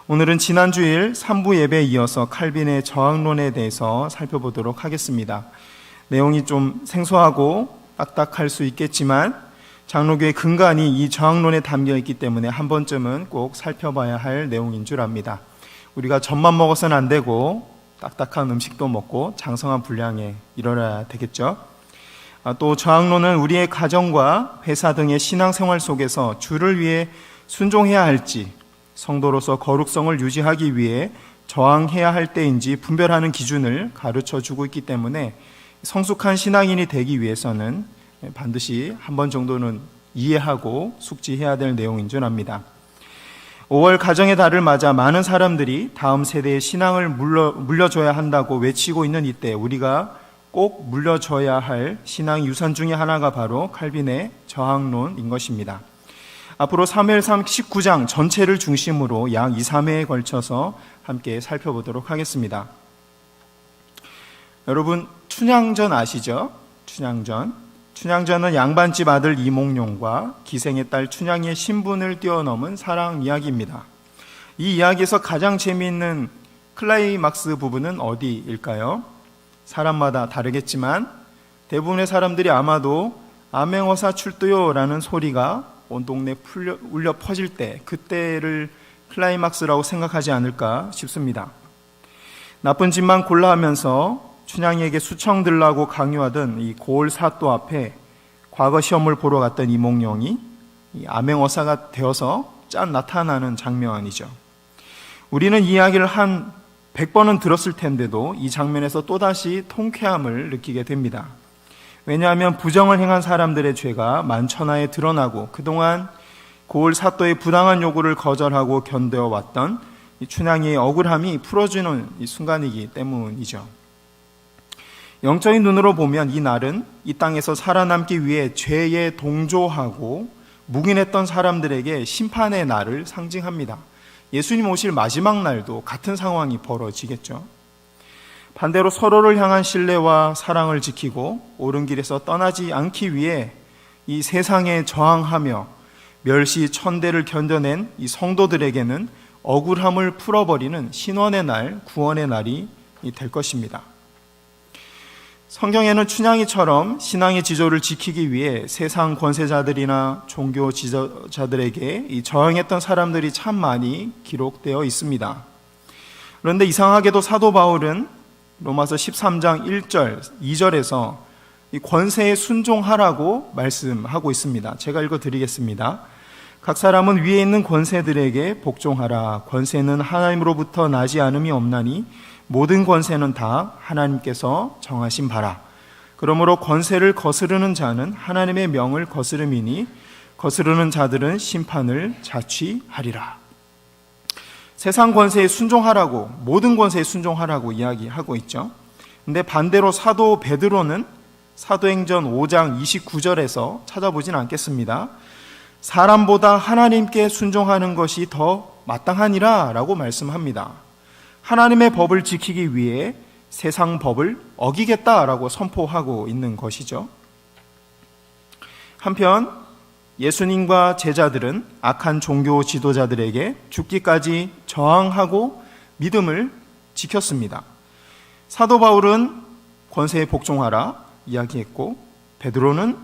오늘은 지난주일 3부 예배에 이어서 칼빈의 저항론에 대해서 살펴보도록 하겠습니다. 내용이 좀 생소하고 딱딱할 수 있겠지만 장로교의 근간이 이 저항론에 담겨있기 때문에 한 번쯤은 꼭 살펴봐야 할 내용인 줄 압니다. 우리가 젖만 먹어서는 안 되고 딱딱한 음식도 먹고 장성한 분량에 이뤄야 되겠죠. 또 저항론은 우리의 가정과 회사 등의 신앙생활 속에서 주를 위해 순종해야 할지, 성도로서 거룩성을 유지하기 위해 저항해야 할 때인지 분별하는 기준을 가르쳐주고 있기 때문에 성숙한 신앙인이 되기 위해서는 반드시 한 번 정도는 이해하고 숙지해야 될 내용인 줄 압니다. 5월 가정의 달을 맞아 많은 사람들이 다음 세대의 신앙을 물려줘야 한다고 외치고 있는 이때 우리가 꼭 물려줘야 할 신앙 유산 중에 하나가 바로 칼빈의 저항론인 것입니다. 앞으로 사무엘상 19장 전체를 중심으로 약 2, 3회에 걸쳐서 함께 살펴보도록 하겠습니다. 여러분, 춘향전 아시죠? 춘향전은 양반집 아들 이몽룡과 기생의 딸 춘향의 신분을 뛰어넘은 사랑 이야기입니다. 이 이야기에서 가장 재미있는 클라이막스 부분은 어디일까요? 사람마다 다르겠지만 대부분의 사람들이 아마도 암행어사 출두요 라는 소리가 온 동네 울려 퍼질 때, 그때를 클라이막스라고 생각하지 않을까 싶습니다. 나쁜 짓만 골라 하면서 춘향에게 수청 들라고 강요하던 이 고을 사또 앞에 과거 시험을 보러 갔던 이몽룡이 암행어사가 되어서 짠 나타나는 장면이죠. 우리는 이 이야기를 한 100번은 들었을 텐데도 이 장면에서 또다시 통쾌함을 느끼게 됩니다. 왜냐하면 부정을 행한 사람들의 죄가 만천하에 드러나고 그동안 고을 사또의 부당한 요구를 거절하고 견뎌왔던 이 춘향이의 억울함이 풀어지는 이 순간이기 때문이죠. 영적인 눈으로 보면 이 날은 이 땅에서 살아남기 위해 죄에 동조하고 묵인했던 사람들에게 심판의 날을 상징합니다. 예수님 오실 마지막 날도 같은 상황이 벌어지겠죠. 반대로 서로를 향한 신뢰와 사랑을 지키고 옳은 길에서 떠나지 않기 위해 이 세상에 저항하며 멸시 천대를 견뎌낸 이 성도들에게는 억울함을 풀어버리는 신원의 날, 구원의 날이 될 것입니다. 성경에는 춘향이처럼 신앙의 지조를 지키기 위해 세상 권세자들이나 종교 지도자들에게 이 저항했던 사람들이 참 많이 기록되어 있습니다. 그런데 이상하게도 사도 바울은 로마서 13장 1절, 2절에서 이 권세에 순종하라고 말씀하고 있습니다. 제가 읽어드리겠습니다. 각 사람은 위에 있는 권세들에게 복종하라. 권세는 하나님으로부터 나지 않음이 없나니 모든 권세는 다 하나님께서 정하신 바라. 그러므로 권세를 거스르는 자는 하나님의 명을 거스름이니 거스르는 자들은 심판을 자취하리라. 세상 권세에 순종하라고, 모든 권세에 순종하라고 이야기하고 있죠. 근데 반대로 사도 베드로는 사도행전 5장 29절에서 찾아보진 않겠습니다. 사람보다 하나님께 순종하는 것이 더 마땅하니라 라고 말씀합니다. 하나님의 법을 지키기 위해 세상 법을 어기겠다라고 선포하고 있는 것이죠. 한편 예수님과 제자들은 악한 종교 지도자들에게 죽기까지 저항하고 믿음을 지켰습니다. 사도 바울은 권세에 복종하라 이야기했고 베드로는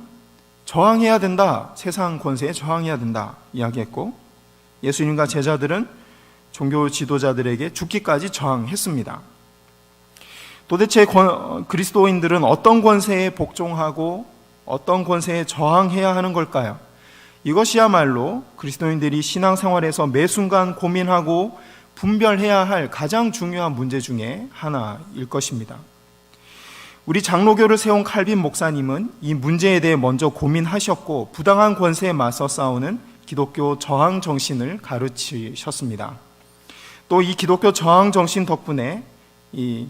저항해야 된다, 세상 권세에 저항해야 된다 이야기했고 예수님과 제자들은 종교 지도자들에게 죽기까지 저항했습니다. 도대체 그리스도인들은 어떤 권세에 복종하고 어떤 권세에 저항해야 하는 걸까요? 이것이야말로 그리스도인들이 신앙생활에서 매 순간 고민하고 분별해야 할 가장 중요한 문제 중에 하나일 것입니다. 우리 장로교를 세운 칼빈 목사님은 이 문제에 대해 먼저 고민하셨고 부당한 권세에 맞서 싸우는 기독교 저항 정신을 가르치셨습니다. 또 이 기독교 저항 정신 덕분에 이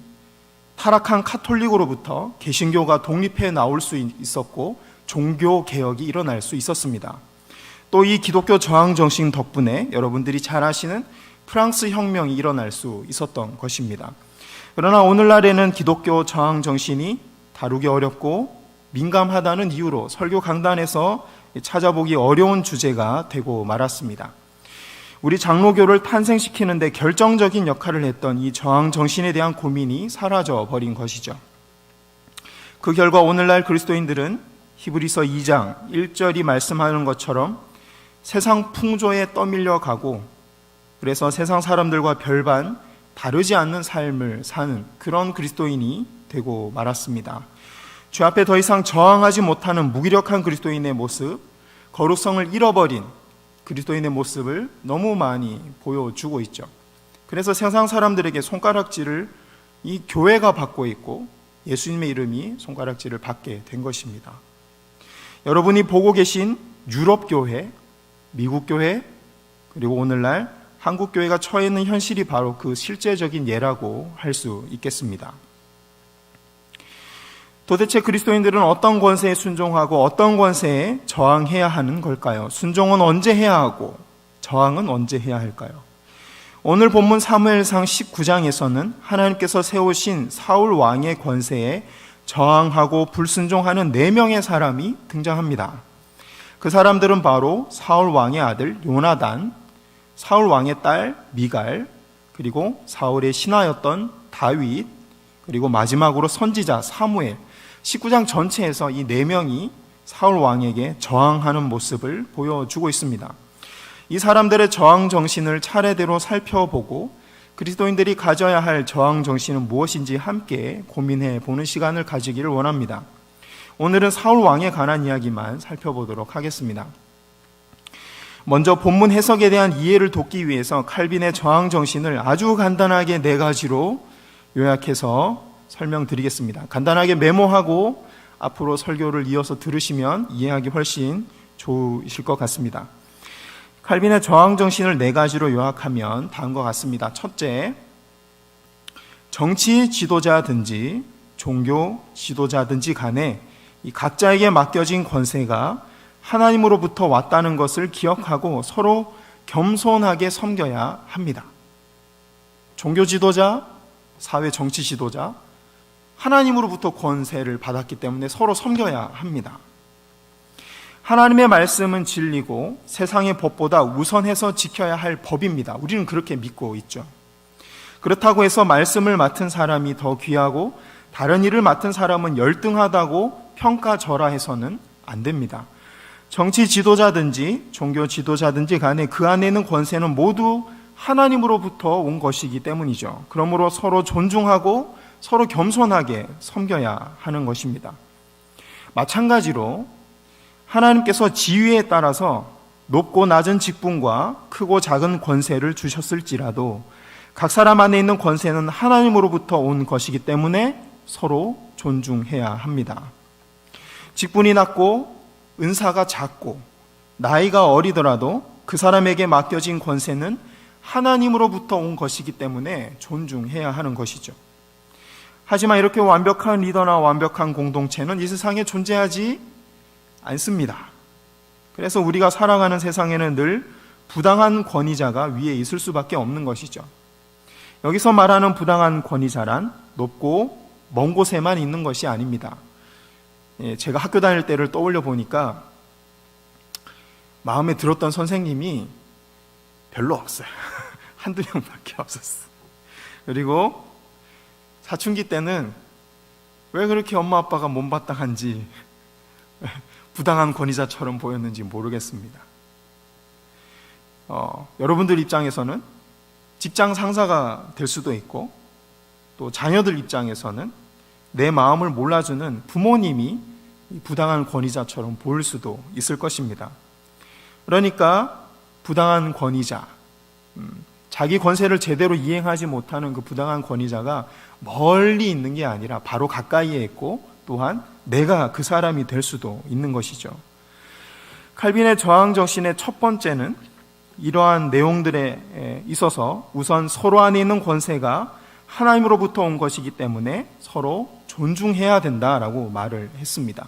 타락한 카톨릭으로부터 개신교가 독립해 나올 수 있었고 종교 개혁이 일어날 수 있었습니다. 또 이 기독교 저항 정신 덕분에 여러분들이 잘 아시는 프랑스 혁명이 일어날 수 있었던 것입니다. 그러나 오늘날에는 기독교 저항 정신이 다루기 어렵고 민감하다는 이유로 설교 강단에서 찾아보기 어려운 주제가 되고 말았습니다. 우리 장로교를 탄생시키는 데 결정적인 역할을 했던 이 저항 정신에 대한 고민이 사라져 버린 것이죠. 그 결과 오늘날 그리스도인들은 히브리서 2장 1절이 말씀하는 것처럼 세상 풍조에 떠밀려 가고, 그래서 세상 사람들과 별반 다르지 않는 삶을 사는 그런 그리스도인이 되고 말았습니다. 주 앞에 더 이상 저항하지 못하는 무기력한 그리스도인의 모습, 거룩성을 잃어버린 그리스도인의 모습을 너무 많이 보여주고 있죠. 그래서 세상 사람들에게 손가락질을 이 교회가 받고 있고 예수님의 이름이 손가락질을 받게 된 것입니다. 여러분이 보고 계신 유럽 교회, 미국 교회, 그리고 오늘날 한국 교회가 처해 있는 현실이 바로 그 실제적인 예라고 할 수 있겠습니다. 도대체 그리스도인들은 어떤 권세에 순종하고 어떤 권세에 저항해야 하는 걸까요? 순종은 언제 해야 하고 저항은 언제 해야 할까요? 오늘 본문 사무엘상 19장에서는 하나님께서 세우신 사울 왕의 권세에 저항하고 불순종하는 4명의 사람이 등장합니다. 그 사람들은 바로 사울 왕의 아들 요나단, 사울 왕의 딸 미갈, 그리고 사울의 신하였던 다윗, 그리고 마지막으로 선지자 사무엘. 19장 전체에서 이 4명이 사울 왕에게 저항하는 모습을 보여주고 있습니다. 이 사람들의 저항 정신을 차례대로 살펴보고 그리스도인들이 가져야 할 저항 정신은 무엇인지 함께 고민해 보는 시간을 가지기를 원합니다. 오늘은 사울 왕에 관한 이야기만 살펴보도록 하겠습니다. 먼저 본문 해석에 대한 이해를 돕기 위해서 칼빈의 저항 정신을 아주 간단하게 4가지로 요약해서 설명드리겠습니다. 간단하게 메모하고 앞으로 설교를 이어서 들으시면 이해하기 훨씬 좋으실 것 같습니다. 칼빈의 저항 정신을 4가지로 요약하면 다음과 같습니다. 첫째, 정치 지도자든지 종교 지도자든지 간에 이 각자에게 맡겨진 권세가 하나님으로부터 왔다는 것을 기억하고 서로 겸손하게 섬겨야 합니다. 종교 지도자, 사회 정치 지도자, 하나님으로부터 권세를 받았기 때문에 서로 섬겨야 합니다. 하나님의 말씀은 진리고 세상의 법보다 우선해서 지켜야 할 법입니다. 우리는 그렇게 믿고 있죠. 그렇다고 해서 말씀을 맡은 사람이 더 귀하고 다른 일을 맡은 사람은 열등하다고 평가절하해서는 안 됩니다. 정치 지도자든지 종교 지도자든지 간에 그 안에 있는 권세는 모두 하나님으로부터 온 것이기 때문이죠. 그러므로 서로 존중하고 서로 겸손하게 섬겨야 하는 것입니다. 마찬가지로 하나님께서 지위에 따라서 높고 낮은 직분과 크고 작은 권세를 주셨을지라도 각 사람 안에 있는 권세는 하나님으로부터 온 것이기 때문에 서로 존중해야 합니다. 직분이 낮고 은사가 작고 나이가 어리더라도 그 사람에게 맡겨진 권세는 하나님으로부터 온 것이기 때문에 존중해야 하는 것이죠. 하지만 이렇게 완벽한 리더나 완벽한 공동체는 이 세상에 존재하지 않습니다. 그래서 우리가 살아가는 세상에는 늘 부당한 권위자가 위에 있을 수밖에 없는 것이죠. 여기서 말하는 부당한 권위자란 높고 먼 곳에만 있는 것이 아닙니다. 제가 학교 다닐 때를 떠올려 보니까 마음에 들었던 선생님이 별로 없어요. 한두 명밖에 없었어요. 그리고 사춘기 때는 왜 그렇게 엄마 아빠가 못마땅한지 부당한 권위자처럼 보였는지 모르겠습니다. 여러분들 입장에서는 직장 상사가 될 수도 있고 또 자녀들 입장에서는 내 마음을 몰라주는 부모님이 부당한 권위자처럼 보일 수도 있을 것입니다. 그러니까 부당한 권위자, 자기 권세를 제대로 이행하지 못하는 그 부당한 권위자가 멀리 있는 게 아니라 바로 가까이에 있고 또한 내가 그 사람이 될 수도 있는 것이죠. 칼빈의 저항 정신의 첫 번째는 이러한 내용들에 있어서 우선 서로 안에 있는 권세가 하나님으로부터 온 것이기 때문에 서로 존중해야 된다라고 말을 했습니다.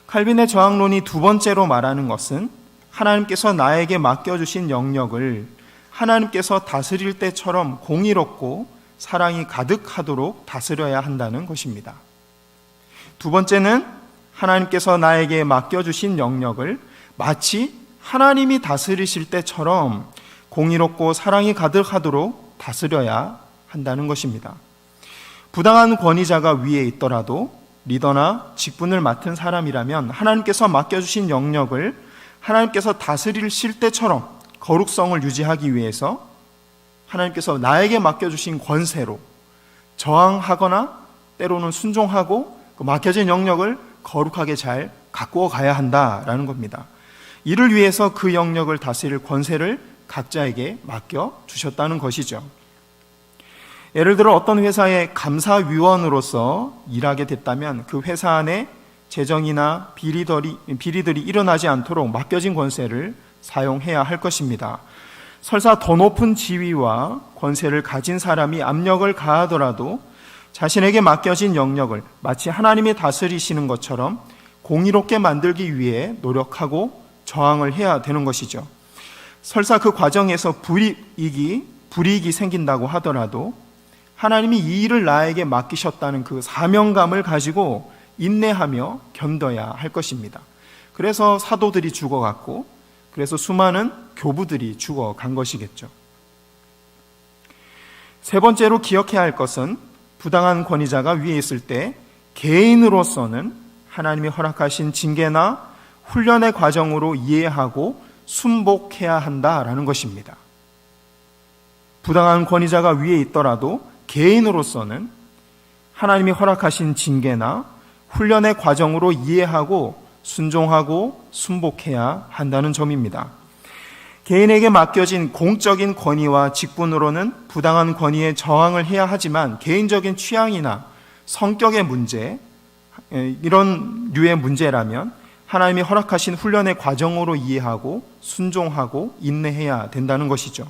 칼빈의 저항론이 두 번째로 말하는 것은 하나님께서 나에게 맡겨주신 영역을 하나님께서 다스릴 때처럼 공의롭고 사랑이 가득하도록 다스려야 한다는 것입니다. 두 번째는 하나님께서 나에게 맡겨주신 영역을 마치 하나님이 다스리실 때처럼 공의롭고 사랑이 가득하도록 다스려야 한다는 것입니다. 부당한 권위자가 위에 있더라도 리더나 직분을 맡은 사람이라면 하나님께서 맡겨주신 영역을 하나님께서 다스리실 때처럼 거룩성을 유지하기 위해서 하나님께서 나에게 맡겨주신 권세로 저항하거나 때로는 순종하고 그 맡겨진 영역을 거룩하게 잘 가꾸어 가야 한다라는 겁니다. 이를 위해서 그 영역을 다스릴 권세를 각자에게 맡겨주셨다는 것이죠. 예를 들어 어떤 회사의 감사위원으로서 일하게 됐다면 그 회사 안에 재정이나 비리들이 일어나지 않도록 맡겨진 권세를 사용해야 할 것입니다. 설사 더 높은 지위와 권세를 가진 사람이 압력을 가하더라도 자신에게 맡겨진 영역을 마치 하나님이 다스리시는 것처럼 공의롭게 만들기 위해 노력하고 저항을 해야 되는 것이죠. 설사 그 과정에서 불이익이 생긴다고 하더라도 하나님이 이 일을 나에게 맡기셨다는 그 사명감을 가지고 인내하며 견뎌야 할 것입니다. 그래서 사도들이 죽어갔고 그래서 수많은 교부들이 죽어간 것이겠죠. 세 번째로 기억해야 할 것은 부당한 권위자가 위에 있을 때 개인으로서는 하나님이 허락하신 징계나 훈련의 과정으로 이해하고 순복해야 한다라는 것입니다. 부당한 권위자가 위에 있더라도 개인으로서는 하나님이 허락하신 징계나 훈련의 과정으로 이해하고 순종하고 순복해야 한다는 점입니다. 개인에게 맡겨진 공적인 권위와 직분으로는 부당한 권위에 저항을 해야 하지만 개인적인 취향이나 성격의 문제, 이런 류의 문제라면 하나님이 허락하신 훈련의 과정으로 이해하고 순종하고 인내해야 된다는 것이죠.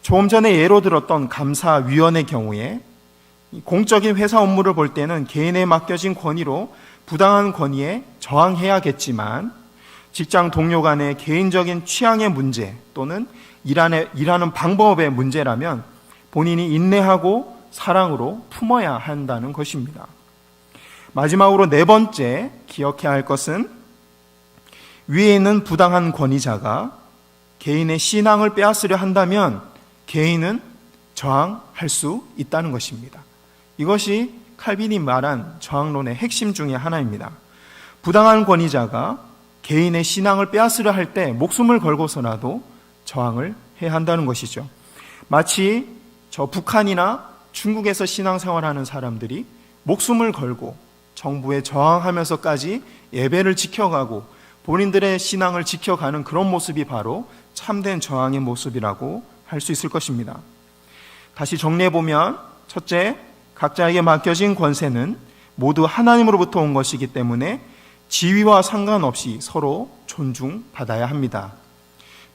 조금 전에 예로 들었던 감사위원의 경우에 공적인 회사 업무를 볼 때는 개인에 맡겨진 권위로 부당한 권위에 저항해야겠지만 직장 동료 간의 개인적인 취향의 문제 또는 일하는 방법의 문제라면 본인이 인내하고 사랑으로 품어야 한다는 것입니다. 마지막으로 네 번째 기억해야 할 것은 위에 있는 부당한 권위자가 개인의 신앙을 빼앗으려 한다면 개인은 저항할 수 있다는 것입니다. 이것이 칼빈이 말한 저항론의 핵심 중에 하나입니다. 부당한 권위자가 개인의 신앙을 빼앗으려 할 때 목숨을 걸고서라도 저항을 해야 한다는 것이죠. 마치 저 북한이나 중국에서 신앙생활하는 사람들이 목숨을 걸고 정부에 저항하면서까지 예배를 지켜가고 본인들의 신앙을 지켜가는 그런 모습이 바로 참된 저항의 모습이라고 할 수 있을 것입니다. 다시 정리해보면 첫째, 각자에게 맡겨진 권세는 모두 하나님으로부터 온 것이기 때문에 지위와 상관없이 서로 존중받아야 합니다.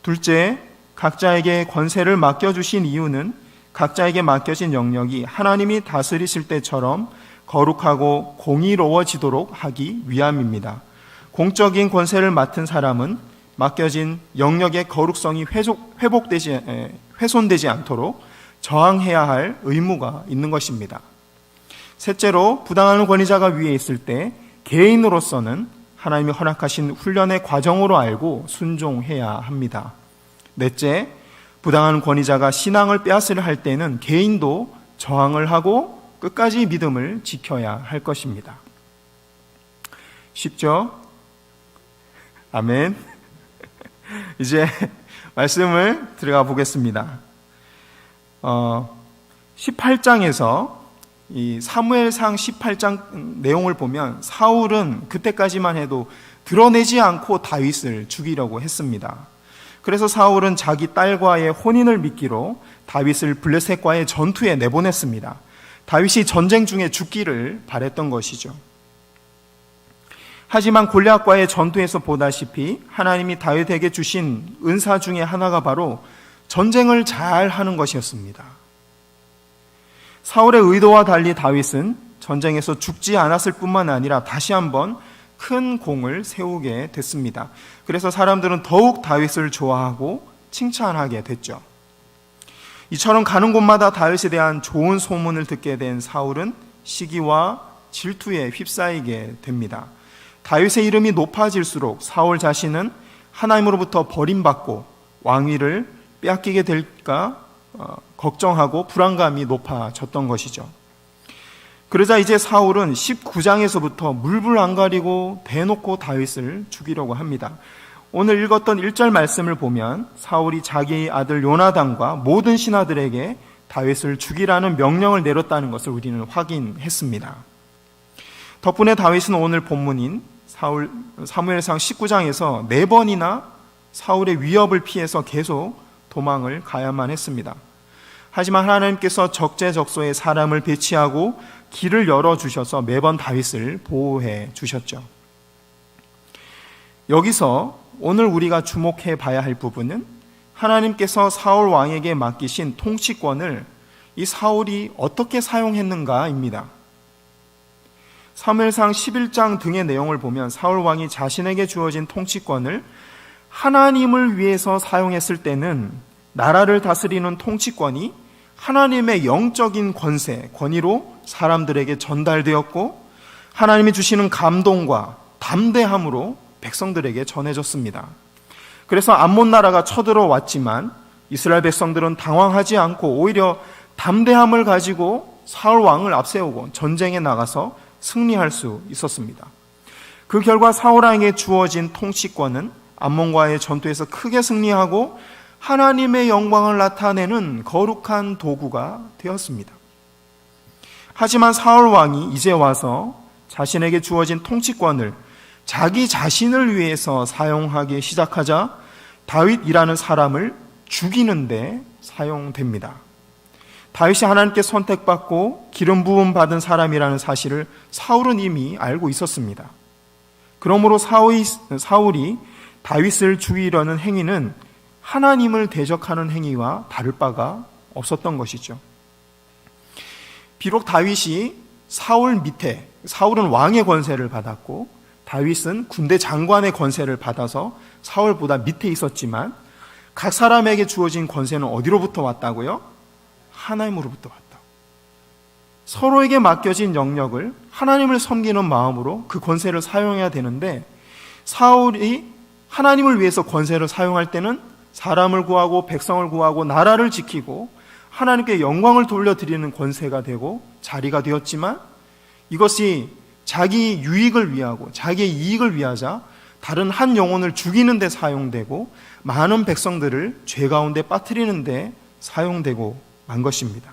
둘째, 각자에게 권세를 맡겨주신 이유는 각자에게 맡겨진 영역이 하나님이 다스리실 때처럼 거룩하고 공의로워지도록 하기 위함입니다. 공적인 권세를 맡은 사람은 맡겨진 영역의 거룩성이 훼손되지 않도록 저항해야 할 의무가 있는 것입니다. 셋째로, 부당한 권위자가 위에 있을 때 개인으로서는 하나님이 허락하신 훈련의 과정으로 알고 순종해야 합니다. 넷째, 부당한 권위자가 신앙을 빼앗으려 할 때는 개인도 저항을 하고 끝까지 믿음을 지켜야 할 것입니다. 쉽죠? 아멘. 이제 말씀을 들어가 보겠습니다. 18장에서 이 사무엘상 18장 내용을 보면 사울은 그때까지만 해도 드러내지 않고 다윗을 죽이려고 했습니다. 그래서 사울은 자기 딸과의 혼인을 미끼로 다윗을 블레셋과의 전투에 내보냈습니다. 다윗이 전쟁 중에 죽기를 바랬던 것이죠. 하지만 골리앗과의 전투에서 보다시피 하나님이 다윗에게 주신 은사 중에 하나가 바로 전쟁을 잘 하는 것이었습니다. 사울의 의도와 달리 다윗은 전쟁에서 죽지 않았을 뿐만 아니라 다시 한번 큰 공을 세우게 됐습니다. 그래서 사람들은 더욱 다윗을 좋아하고 칭찬하게 됐죠. 이처럼 가는 곳마다 다윗에 대한 좋은 소문을 듣게 된 사울은 시기와 질투에 휩싸이게 됩니다. 다윗의 이름이 높아질수록 사울 자신은 하나님으로부터 버림받고 왕위를 빼앗기게 될까 걱정하고 불안감이 높아졌던 것이죠. 그러자 이제 사울은 19장에서부터 물불 안 가리고 대놓고 다윗을 죽이려고 합니다. 오늘 읽었던 1절 말씀을 보면 사울이 자기 아들 요나단과 모든 신하들에게 다윗을 죽이라는 명령을 내렸다는 것을 우리는 확인했습니다. 덕분에 다윗은 오늘 본문인 사무엘상 19장에서 4번이나 사울의 위협을 피해서 계속 도망을 가야만 했습니다. 하지만 하나님께서 적재적소에 사람을 배치하고 길을 열어주셔서 매번 다윗을 보호해 주셨죠. 여기서 오늘 우리가 주목해 봐야 할 부분은 하나님께서 사울 왕에게 맡기신 통치권을 이 사울이 어떻게 사용했는가입니다. 사무엘상 11장 등의 내용을 보면 사울 왕이 자신에게 주어진 통치권을 하나님을 위해서 사용했을 때는 나라를 다스리는 통치권이 하나님의 영적인 권세, 권위로 사람들에게 전달되었고 하나님이 주시는 감동과 담대함으로 백성들에게 전해졌습니다. 그래서 암몬 나라가 쳐들어왔지만 이스라엘 백성들은 당황하지 않고 오히려 담대함을 가지고 사울 왕을 앞세우고 전쟁에 나가서 승리할 수 있었습니다. 그 결과 사울 왕에게 주어진 통치권은 암몬과의 전투에서 크게 승리하고 하나님의 영광을 나타내는 거룩한 도구가 되었습니다. 하지만 사울 왕이 이제 와서 자신에게 주어진 통치권을 자기 자신을 위해서 사용하기 시작하자 다윗이라는 사람을 죽이는데 사용됩니다. 다윗이 하나님께 선택받고 기름 부음 받은 사람이라는 사실을 사울은 이미 알고 있었습니다. 그러므로 사울이 다윗을 죽이려는 행위는 하나님을 대적하는 행위와 다를 바가 없었던 것이죠. 비록 다윗이 사울 밑에, 사울은 왕의 권세를 받았고 다윗은 군대 장관의 권세를 받아서 사울보다 밑에 있었지만 각 사람에게 주어진 권세는 어디로부터 왔다고요? 하나님으로부터 왔다. 서로에게 맡겨진 영역을 하나님을 섬기는 마음으로 그 권세를 사용해야 되는데 사울이 하나님을 위해서 권세를 사용할 때는 사람을 구하고 백성을 구하고 나라를 지키고 하나님께 영광을 돌려드리는 권세가 되고 자리가 되었지만 이것이 자기 유익을 위하고 자기의 이익을 위하자 다른 한 영혼을 죽이는 데 사용되고 많은 백성들을 죄 가운데 빠뜨리는 데 사용되고 만 것입니다.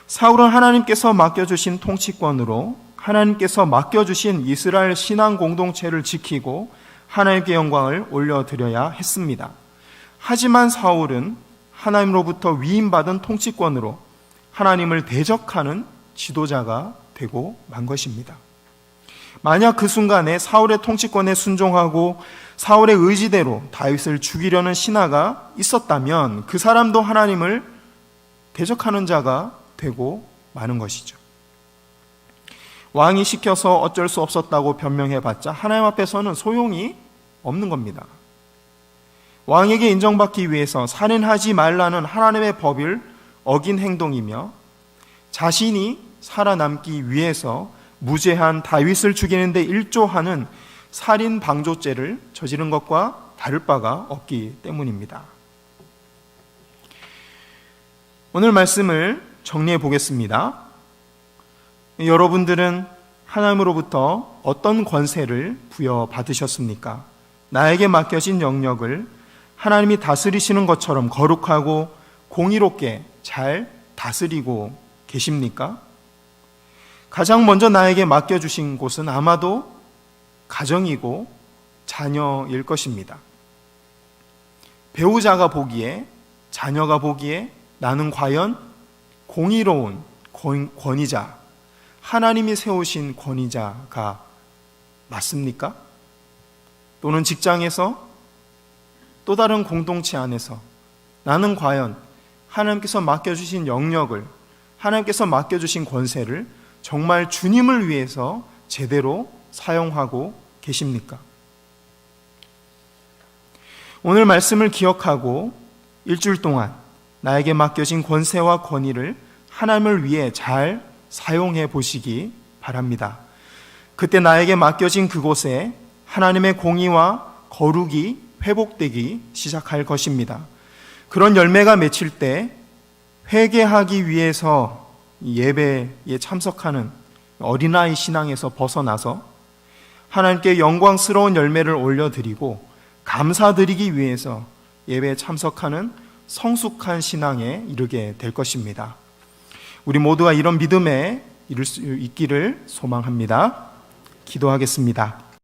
사울은 하나님께서 맡겨주신 통치권으로 하나님께서 맡겨주신 이스라엘 신앙 공동체를 지키고 하나님께 영광을 올려드려야 했습니다. 하지만 사울은 하나님으로부터 위임받은 통치권으로 하나님을 대적하는 지도자가 되고 만 것입니다. 만약 그 순간에 사울의 통치권에 순종하고 사울의 의지대로 다윗을 죽이려는 신하가 있었다면 그 사람도 하나님을 대적하는 자가 되고 마는 것이죠. 왕이 시켜서 어쩔 수 없었다고 변명해봤자 하나님 앞에서는 소용이 없는 겁니다. 왕에게 인정받기 위해서 살인하지 말라는 하나님의 법을 어긴 행동이며 자신이 살아남기 위해서 무죄한 다윗을 죽이는데 일조하는 살인 방조죄를 저지른 것과 다를 바가 없기 때문입니다. 오늘 말씀을 정리해 보겠습니다. 여러분들은 하나님으로부터 어떤 권세를 부여받으셨습니까? 나에게 맡겨진 영역을 하나님이 다스리시는 것처럼 거룩하고 공의롭게 잘 다스리고 계십니까? 가장 먼저 나에게 맡겨주신 곳은 아마도 가정이고 자녀일 것입니다. 배우자가 보기에, 자녀가 보기에 나는 과연 공의로운 권위자, 하나님이 세우신 권위자가 맞습니까? 또는 직장에서 또 다른 공동체 안에서 나는 과연 하나님께서 맡겨주신 영역을, 하나님께서 맡겨주신 권세를 정말 주님을 위해서 제대로 사용하고 계십니까? 오늘 말씀을 기억하고 일주일 동안 나에게 맡겨진 권세와 권위를 하나님을 위해 잘 사용해 보시기 바랍니다. 그때 나에게 맡겨진 그곳에 하나님의 공의와 거룩이 회복되기 시작할 것입니다. 그런 열매가 맺힐 때 회개하기 위해서 예배에 참석하는 어린아이 신앙에서 벗어나서 하나님께 영광스러운 열매를 올려드리고 감사드리기 위해서 예배에 참석하는 성숙한 신앙에 이르게 될 것입니다. 우리 모두가 이런 믿음에 이를 수 있기를 소망합니다. 기도하겠습니다.